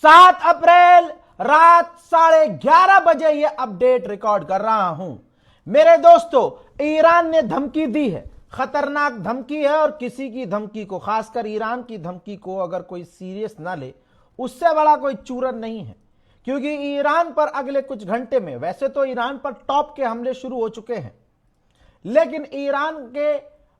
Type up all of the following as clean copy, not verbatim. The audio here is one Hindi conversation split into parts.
7 अप्रैल रात 11:30 बजे ये अपडेट रिकॉर्ड कर रहा हूं। मेरे दोस्तों, ईरान ने धमकी दी है, खतरनाक धमकी है, और किसी की धमकी को, खासकर ईरान की धमकी को अगर कोई सीरियस ना ले, उससे बड़ा कोई चूरन नहीं है। क्योंकि ईरान पर अगले कुछ घंटे में, वैसे तो ईरान पर टॉप के हमले शुरू हो चुके हैं, लेकिन ईरान के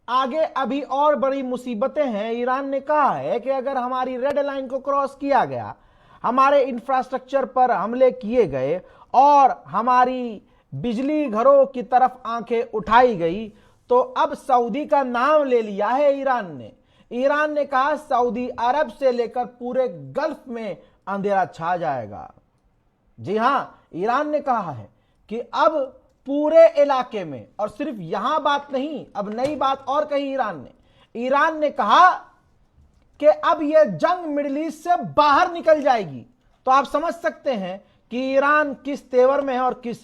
आगे अभी और बड़ी मुसीबतें हैं। ईरान ने कहा है कि अगर हमारी रेड लाइन को क्रॉस किया गया, हमारे इंफ्रास्ट्रक्चर पर हमले किए गए और हमारी बिजली घरों की तरफ आंखें उठाई गई, तो अब सऊदी का नाम ले लिया है ईरान ने। ईरान ने कहा सऊदी अरब से लेकर पूरे गल्फ में अंधेरा छा जाएगा। जी हां, ईरान ने कहा है कि अब पूरे इलाके में, और सिर्फ यहां बात नहीं, अब नई बात और कही ईरान ने कहा कि अब यह जंग मिडिल ईस्ट से बाहर निकल जाएगी। तो आप समझ सकते हैं कि ईरान किस तेवर में है और किस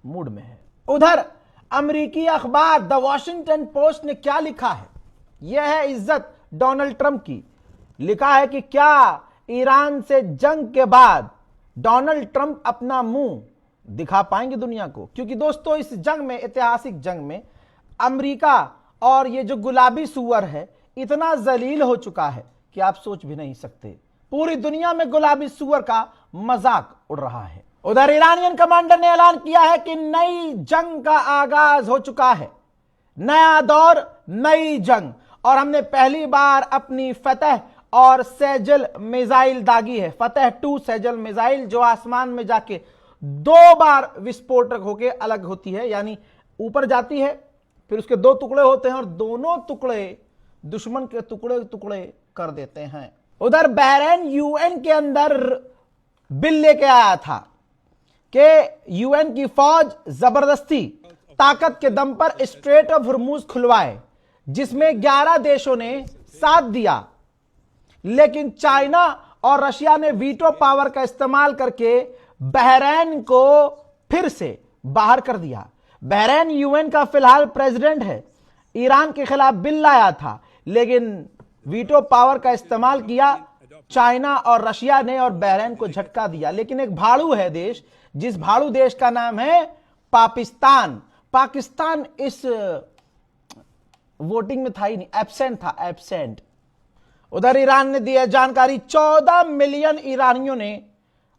मूड में है। उधर अमेरिकी अखबार द वॉशिंगटन पोस्ट ने क्या लिखा है, यह है इज्जत डोनाल्ड ट्रंप की। लिखा है कि क्या ईरान से जंग के बाद डोनाल्ड ट्रंप अपना मुंह दिखा पाएंगे दुनिया को। क्योंकि दोस्तों, इस जंग में, ऐतिहासिक जंग में, अमेरिका और ये जो गुलाबी सुअर है इतना जलील हो चुका है कि आप सोच भी नहीं सकते। पूरी दुनिया में गुलाबी सुअर का मजाक उड़ रहा है। उधर ईरानियन कमांडर ने ऐलान किया है कि नई जंग का आगाज हो चुका है, नया दौर, नई जंग, और हमने पहली बार अपनी फतह और सेजल मिसाइल दागी है। फतह 2 सेजल मिसाइल जो आसमान में जाके 2 बार विस्फोटक होके अलग होती है, यानी ऊपर जाती है, फिर उसके 2 टुकड़े होते हैं और दोनों टुकड़े दुश्मन के टुकड़े टुकड़े कर देते हैं। उधर बहरीन यूएन के अंदर बिल लेके आया था कि यूएन की फौज जबरदस्ती ताकत के दम पर स्ट्रेट ऑफ हॉर्मुज खुलवाए, जिसमें 11 देशों ने साथ दिया। लेकिन चाइना और रशिया ने वीटो पावर का इस्तेमाल करके बहरीन को फिर से बाहर कर दिया। बहरीन यूएन का फिलहाल प्रेसिडेंट है। ईरान के खिलाफ बिल लाया था, लेकिन वीटो पावर का इस्तेमाल किया चाइना और रशिया ने, और बहरीन को झटका दिया। लेकिन एक भाड़ू है देश, जिस भाड़ू देश का नाम है पाकिस्तान। पाकिस्तान इस वोटिंग में था ही नहीं, एब्सेंट था, एब्सेंट। उधर ईरान ने दी है जानकारी, 14 मिलियन ईरानियों ने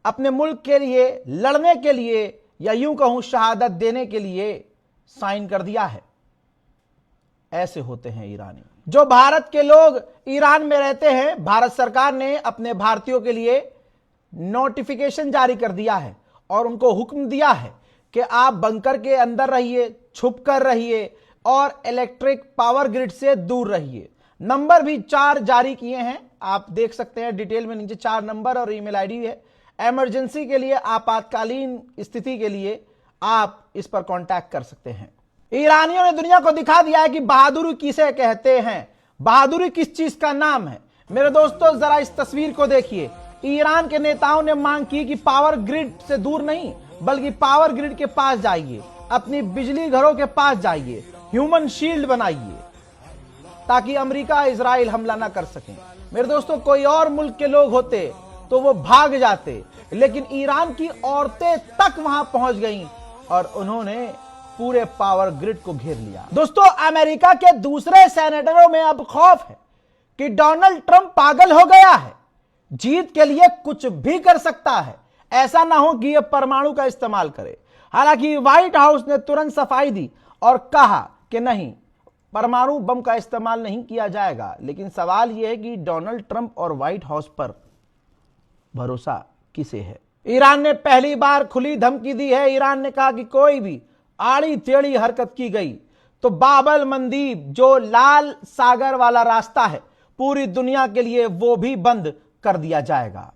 अपने मुल्क के लिए लड़ने के लिए, या यूं कहूं शहादत देने के लिए साइन कर दिया है। ऐसे होते हैं ईरानी। जो भारत के लोग ईरान में रहते हैं, भारत सरकार ने अपने भारतीयों के लिए नोटिफिकेशन जारी कर दिया है और उनको हुक्म दिया है कि आप बंकर के अंदर रहिए, छुप कर रहिए और इलेक्ट्रिक पावर ग्रिड से दूर रहिए। नंबर भी 4 जारी किए हैं, आप देख सकते हैं डिटेल में नीचे 4 नंबर और ईमेल आईडी है। इमरजेंसी के लिए, आपातकालीन स्थिति के लिए आप इस पर कांटेक्ट कर सकते हैं। ईरानियों ने दुनिया को दिखा दिया है कि बहादुरी किसे कहते हैं, बहादुरी किस चीज का नाम है। मेरे दोस्तों, जरा इस तस्वीर को देखिए। ईरान के नेताओं ने मांग की कि पावर ग्रिड से दूर नहीं, बल्कि पावर ग्रिड के पास जाइए, अपनी बिजली घरों के पास जाइए, ह्यूमन शील्ड बनाइए, ताकि अमेरिका इजराइल हमला ना कर सकें। मेरे दोस्तों, कोई और मुल्क के लोग होते तो वो भाग जाते, लेकिन ईरान की औरतें तक वहां पहुंच गईं और उन्होंने पूरे पावर ग्रिड को घेर लिया। दोस्तों, अमेरिका के दूसरे सेनेटरों में अब खौफ है कि डोनाल्ड ट्रंप पागल हो गया है, जीत के लिए कुछ भी कर सकता है। ऐसा ना हो कि यह परमाणु का इस्तेमाल करे। हालांकि व्हाइट हाउस ने तुरंत सफाई दी और कहा कि नहीं, परमाणु बम का इस्तेमाल नहीं किया जाएगा। लेकिन सवाल यह है कि डोनाल्ड ट्रंप और व्हाइट हाउस पर भरोसा किसे है। ईरान ने पहली बार खुली धमकी दी है। ईरान ने कहा कि कोई भी आड़ी टेढ़ी हरकत की गई तो बाबल मंदीब, जो लाल सागर वाला रास्ता है पूरी दुनिया के लिए, वो भी बंद कर दिया जाएगा।